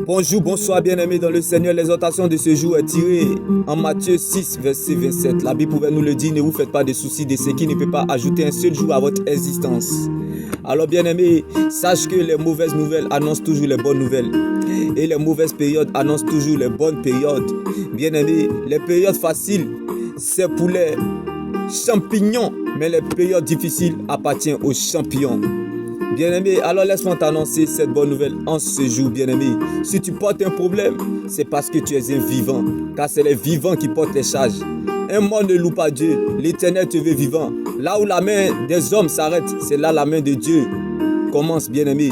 Bonjour, bonsoir bien-aimés dans le Seigneur. L'exhortation de ce jour est tirée en Matthieu 6, verset 27. La Bible pouvait nous le dire, ne vous faites pas de soucis de ce qui ne peut pas ajouter un seul jour à votre existence. Alors bien-aimés, sache que les mauvaises nouvelles annoncent toujours les bonnes nouvelles. Et les mauvaises périodes annoncent toujours les bonnes périodes. Bien-aimés, les périodes faciles, c'est pour les champignons, mais les périodes difficiles appartiennent aux champions. Bien-aimé, alors laisse-moi t'annoncer cette bonne nouvelle en ce jour, bien-aimé. Si tu portes un problème, c'est parce que tu es un vivant, car c'est les vivants qui portent les charges. Un mort ne loue pas Dieu, l'Éternel te veut vivant. Là où la main des hommes s'arrête, c'est là la main de Dieu commence, bien-aimé.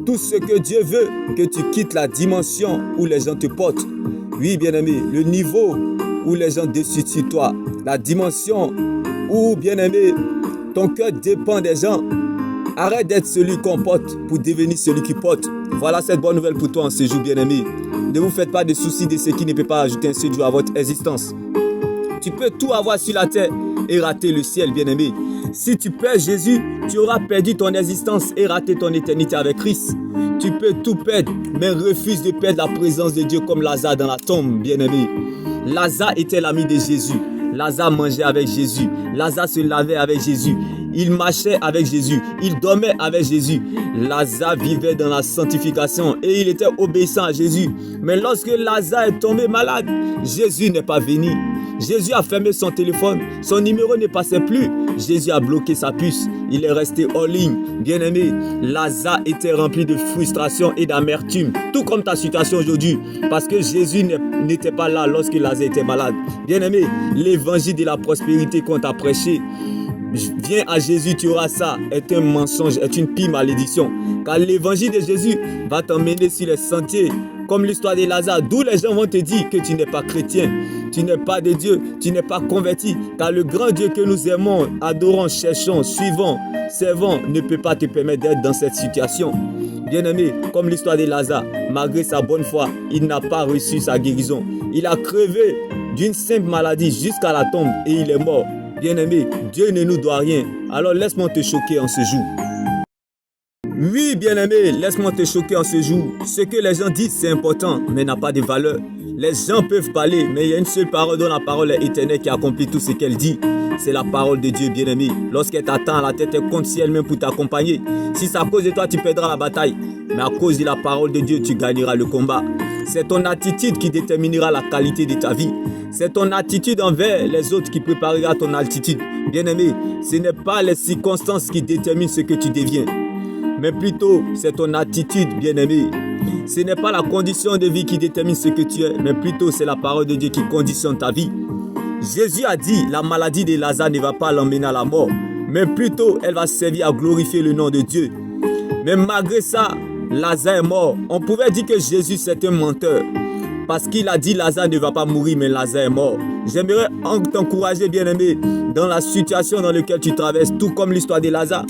Tout ce que Dieu veut, que tu quittes la dimension où les gens te portent. Oui, bien-aimé, le niveau où les gens décident sur toi, la dimension où, bien-aimé, ton cœur dépend des gens. Arrête d'être celui qu'on porte pour devenir celui qui porte. Voilà cette bonne nouvelle pour toi en ce jour, bien-aimé. Ne vous faites pas de soucis de ce qui ne peut pas ajouter un seul jour à votre existence. Tu peux tout avoir sur la terre et rater le ciel, bien-aimé. Si tu perds Jésus, tu auras perdu ton existence et raté ton éternité avec Christ. Tu peux tout perdre, mais refuse de perdre la présence de Dieu comme Lazare dans la tombe, bien-aimé. Lazare était l'ami de Jésus. Lazare mangeait avec Jésus. Lazare se lavait avec Jésus. Il marchait avec Jésus. Il dormait avec Jésus. Lazare vivait dans la sanctification et il était obéissant à Jésus. Mais lorsque Lazare est tombé malade, Jésus n'est pas venu. Jésus a fermé son téléphone. Son numéro ne passait plus. Jésus a bloqué sa puce. Il est resté hors ligne. Bien-aimé, Lazare était rempli de frustration et d'amertume. Tout comme ta situation aujourd'hui. Parce que Jésus n'était pas là lorsque Lazare était malade. Bien-aimé, l'évangile de la prospérité qu'on t'a prêché, viens à Jésus, tu auras ça, est un mensonge, est une pire malédiction. Car l'évangile de Jésus va t'emmener sur les sentiers, comme l'histoire de Lazare, d'où les gens vont te dire que tu n'es pas chrétien, tu n'es pas de Dieu, tu n'es pas converti. Car le grand Dieu que nous aimons, adorons, cherchons, suivons, servons, ne peut pas te permettre d'être dans cette situation. Bien-aimé, comme l'histoire de Lazare, malgré sa bonne foi, il n'a pas reçu sa guérison. Il a crevé d'une simple maladie jusqu'à la tombe et il est mort. Bien-aimé, Dieu ne nous doit rien. Alors laisse-moi te choquer en ce jour. Oui, bien-aimé, laisse-moi te choquer en ce jour. Ce que les gens disent, c'est important, mais n'a pas de valeur. Les gens peuvent parler, mais il y a une seule parole dont la parole est éternelle qui accomplit tout ce qu'elle dit. C'est la parole de Dieu, bien-aimé. Lorsqu'elle t'attend, la tête est contre ciel même pour t'accompagner. Si c'est à cause de toi, tu perdras la bataille. Mais à cause de la parole de Dieu, tu gagneras le combat. C'est ton attitude qui déterminera la qualité de ta vie. C'est ton attitude envers les autres qui préparera ton altitude. Bien-aimé, ce n'est pas les circonstances qui déterminent ce que tu deviens. Mais plutôt, c'est ton attitude, bien-aimé. Ce n'est pas la condition de vie qui détermine ce que tu es, mais plutôt c'est la parole de Dieu qui conditionne ta vie. Jésus a dit, la maladie de Lazare ne va pas l'emmener à la mort, mais plutôt elle va servir à glorifier le nom de Dieu. Mais malgré ça, Lazare est mort. On pouvait dire que Jésus c'est un menteur, parce qu'il a dit Lazare ne va pas mourir, mais Lazare est mort. J'aimerais t'encourager, bien-aimé, dans la situation dans laquelle tu traverses, tout comme l'histoire de Lazare.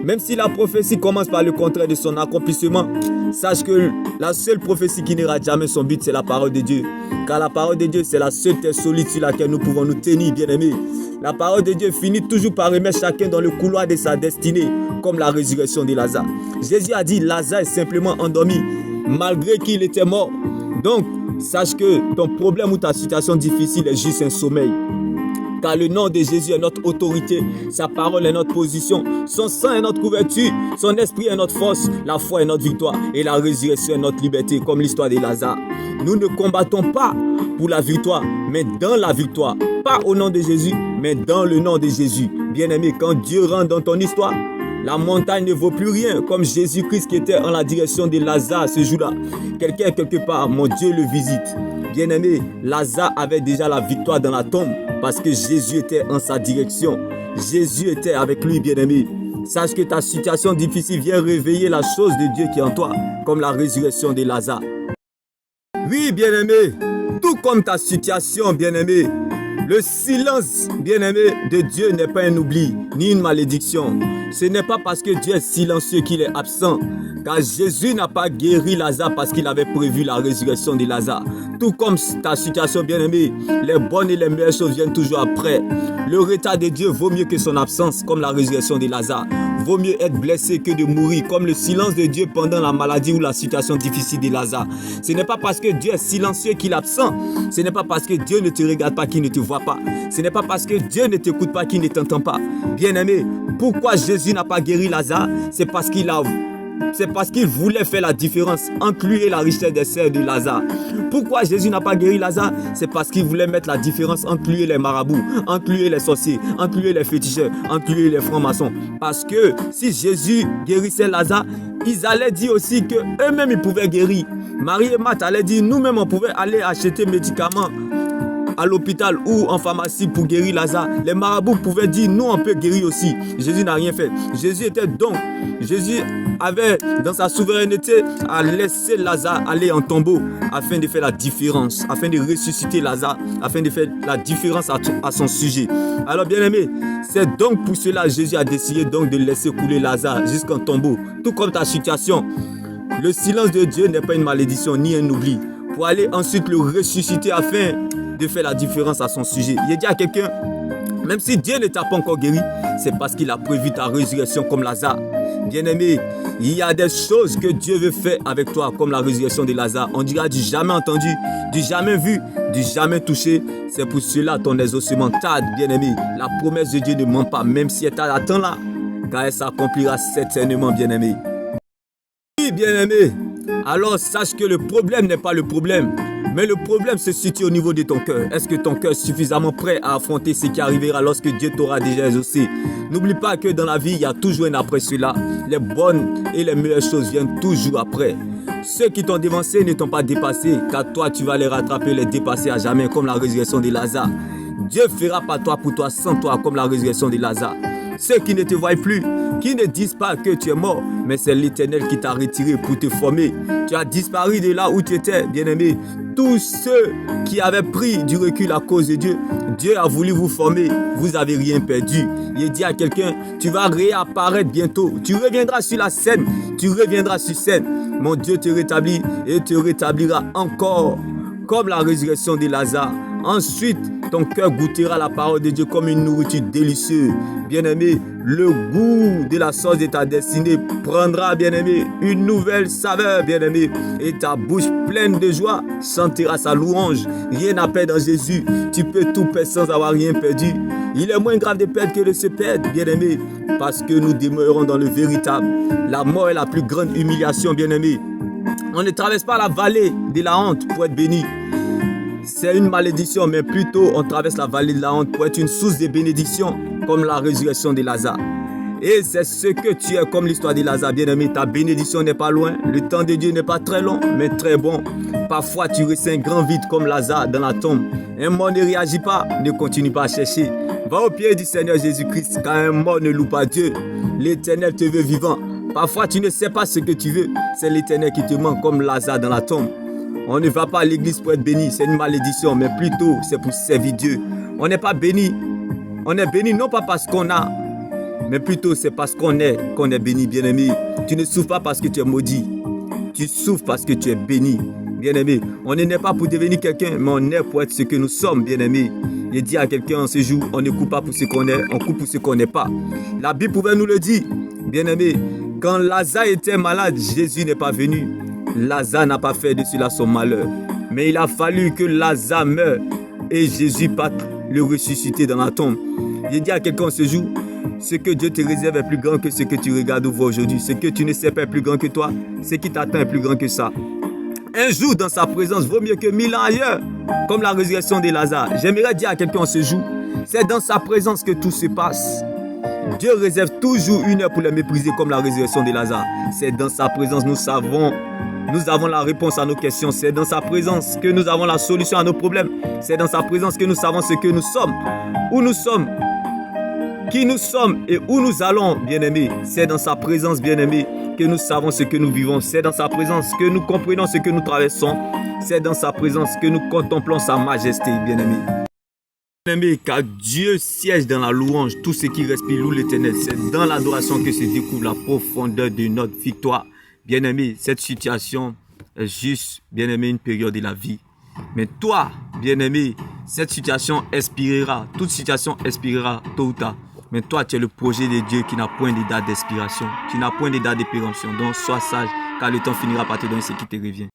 Même si la prophétie commence par le contraire de son accomplissement, sache que la seule prophétie qui n'ira jamais son but, c'est la parole de Dieu. Car la parole de Dieu, c'est la seule terre solide sur laquelle nous pouvons nous tenir, bien-aimés. La parole de Dieu finit toujours par remettre chacun dans le couloir de sa destinée, comme la résurrection de Lazare. Jésus a dit, Lazare est simplement endormi, malgré qu'il était mort. Donc, sache que ton problème ou ta situation difficile est juste un sommeil. Car le nom de Jésus est notre autorité, sa parole est notre position, son sang est notre couverture, son esprit est notre force, la foi est notre victoire et la résurrection est notre liberté, comme l'histoire de Lazare. Nous ne combattons pas pour la victoire, mais dans la victoire. Pas au nom de Jésus, mais dans le nom de Jésus. Bien-aimé, quand Dieu rentre dans ton histoire, la montagne ne vaut plus rien, comme Jésus-Christ qui était en la direction de Lazare ce jour-là. Quelqu'un quelque part, mon Dieu le visite. Bien-aimé, Lazare avait déjà la victoire dans la tombe parce que Jésus était en sa direction. Jésus était avec lui, bien-aimé. Sache que ta situation difficile vient réveiller la chose de Dieu qui est en toi, comme la résurrection de Lazare. Oui, bien-aimé, tout comme ta situation, bien-aimé, le silence, bien-aimé, de Dieu n'est pas un oubli, ni une malédiction. Ce n'est pas parce que Dieu est silencieux qu'il est absent. Car Jésus n'a pas guéri Lazare parce qu'il avait prévu la résurrection de Lazare. Tout comme ta situation, bien-aimée, les bonnes et les meilleures choses viennent toujours après. Le retard de Dieu vaut mieux que son absence, comme la résurrection de Lazare. vaut mieux être blessé que de mourir, comme le silence de Dieu pendant la maladie ou la situation difficile de Lazare. Ce n'est pas parce que Dieu est silencieux qu'il est absent. Ce n'est pas parce que Dieu ne te regarde pas qu'il ne te voit pas. Ce n'est pas parce que Dieu ne t'écoute pas qu'il ne t'entend pas. Bien-aimé, pourquoi Jésus n'a pas guéri Lazare? C'est parce qu'il voulait faire la différence entre lui et la richesse des sœurs de Lazare. Pourquoi Jésus n'a pas guéri Lazare? C'est parce qu'il voulait mettre la différence entre lui et les marabouts, entre lui et les sorciers, entre lui et les féticheurs, entre lui et les francs-maçons. Parce que si Jésus guérissait Lazare, ils allaient dire aussi qu'eux-mêmes ils pouvaient guérir. Marie et Marthe allaient dire, nous-mêmes on pouvait aller acheter médicaments à l'hôpital ou en pharmacie pour guérir Lazare. Les marabouts pouvaient dire, nous on peut guérir aussi. Jésus n'a rien fait. Jésus avait dans sa souveraineté à laisser Lazare aller en tombeau afin de faire la différence, afin de ressusciter Lazare, afin de faire la différence à son sujet. Alors bien aimé, c'est donc pour cela que Jésus a décidé donc de laisser couler Lazare jusqu'en tombeau. Tout comme ta situation, le silence de Dieu n'est pas une malédiction ni un oubli. Pour aller ensuite le ressusciter afin de faire la différence à son sujet. Il dit à quelqu'un, même si Dieu ne t'a pas encore guéri, c'est parce qu'il a prévu ta résurrection comme Lazare. Bien-aimé, il y a des choses que Dieu veut faire avec toi, comme la résurrection de Lazare. On dira du jamais entendu, du jamais vu, du jamais touché. C'est pour cela ton exaucement tarde, bien-aimé. La promesse de Dieu ne ment pas, même si elle t'attend là, car elle s'accomplira certainement, bien-aimé. Oui, bien-aimé, alors sache que le problème n'est pas le problème. Mais le problème se situe au niveau de ton cœur. Est-ce que ton cœur est suffisamment prêt à affronter ce qui arrivera lorsque Dieu t'aura déjà exaucé? N'oublie pas que dans la vie, il y a toujours un après cela. Les bonnes et les meilleures choses viennent toujours après. Ceux qui t'ont dévancé ne t'ont pas dépassé, car toi, tu vas les rattraper, les dépasser à jamais, comme la résurrection de Lazare. Dieu fera pas toi pour toi, sans toi, comme la résurrection de Lazare. Ceux qui ne te voient plus, qui ne disent pas que tu es mort, mais c'est l'Éternel qui t'a retiré pour te former. Tu as disparu de là où tu étais, bien-aimé. Tous ceux qui avaient pris du recul à cause de Dieu, Dieu a voulu vous former. Vous n'avez rien perdu. Il dit à quelqu'un, tu vas réapparaître bientôt. Tu reviendras sur la scène. Tu reviendras sur scène. Mon Dieu te rétablit et te rétablira encore, comme la résurrection de Lazare. Ensuite, ton cœur goûtera la parole de Dieu comme une nourriture délicieuse. Bien-aimé, le goût de la sauce de ta destinée prendra, bien-aimé, une nouvelle saveur, bien-aimé. Et ta bouche pleine de joie sentira sa louange. Rien à perdre dans Jésus. Tu peux tout perdre sans avoir rien perdu. Il est moins grave de perdre que de se perdre, bien-aimé, parce que nous demeurons dans le véritable. La mort est la plus grande humiliation, bien-aimé. On ne traverse pas la vallée de la honte pour être béni. C'est une malédiction, mais plutôt on traverse la vallée de la honte pour être une source de bénédiction, comme la résurrection de Lazare. Et c'est ce que tu es, comme l'histoire de Lazare, bien-aimé. Ta bénédiction n'est pas loin. Le temps de Dieu n'est pas très long, mais très bon. Parfois, tu ressens un grand vide comme Lazare dans la tombe. Un mort ne réagit pas, ne continue pas à chercher. Va au pied du Seigneur Jésus-Christ, car un mort ne loue pas Dieu. L'Éternel te veut vivant. Parfois, tu ne sais pas ce que tu veux. C'est l'Éternel qui te manque, comme Lazare dans la tombe. On ne va pas à l'église pour être béni, c'est une malédiction, mais plutôt c'est pour servir Dieu. On n'est pas béni. On est béni non pas parce qu'on a, mais plutôt c'est parce qu'on est béni, bien-aimé. Tu ne souffres pas parce que tu es maudit. Tu souffres parce que tu es béni, bien-aimé. On n'est pas pour devenir quelqu'un, mais on est pour être ce que nous sommes, bien-aimé. Il dit à quelqu'un en ce jour, on ne coupe pas pour ce qu'on est, on coupe pour ce qu'on n'est pas. La Bible pouvait nous le dire, bien-aimé. Quand Lazare était malade, Jésus n'est pas venu. Lazare n'a pas fait de cela son malheur. Mais il a fallu que Lazare meure et Jésus parte le ressusciter dans la tombe. J'ai dit à quelqu'un ce jour, ce que Dieu te réserve est plus grand que ce que tu regardes ou vois aujourd'hui. Ce que tu ne sais pas est plus grand que toi. Ce qui t'attend est plus grand que ça. Un jour dans sa présence vaut mieux que 1000 ans ailleurs, comme la résurrection de Lazare. J'aimerais dire à quelqu'un ce jour, c'est dans sa présence que tout se passe. Dieu réserve toujours une heure pour les mépriser comme la résurrection de Lazare. C'est dans sa présence nous avons la réponse à nos questions. C'est dans sa présence que nous avons la solution à nos problèmes. C'est dans sa présence que nous savons ce que nous sommes, où nous sommes, qui nous sommes et où nous allons, bien-aimés. C'est dans sa présence, bien-aimés, que nous savons ce que nous vivons. C'est dans sa présence que nous comprenons ce que nous traversons. C'est dans sa présence que nous contemplons sa majesté, bien-aimés. Bien-aimés, car Dieu siège dans la louange. Tout ce qui respire loue l'Éternel. C'est dans l'adoration que se découvre la profondeur de notre victoire. Bien-aimé, cette situation est juste, bien-aimé, une période de la vie. Mais toi, bien-aimé, cette situation expirera. Toute situation expirera tôt ou tard. Mais toi, tu es le projet de Dieu qui n'a point de date d'expiration, qui n'a point de date de péremption. Donc, sois sage, car le temps finira par te donner ce qui te revient.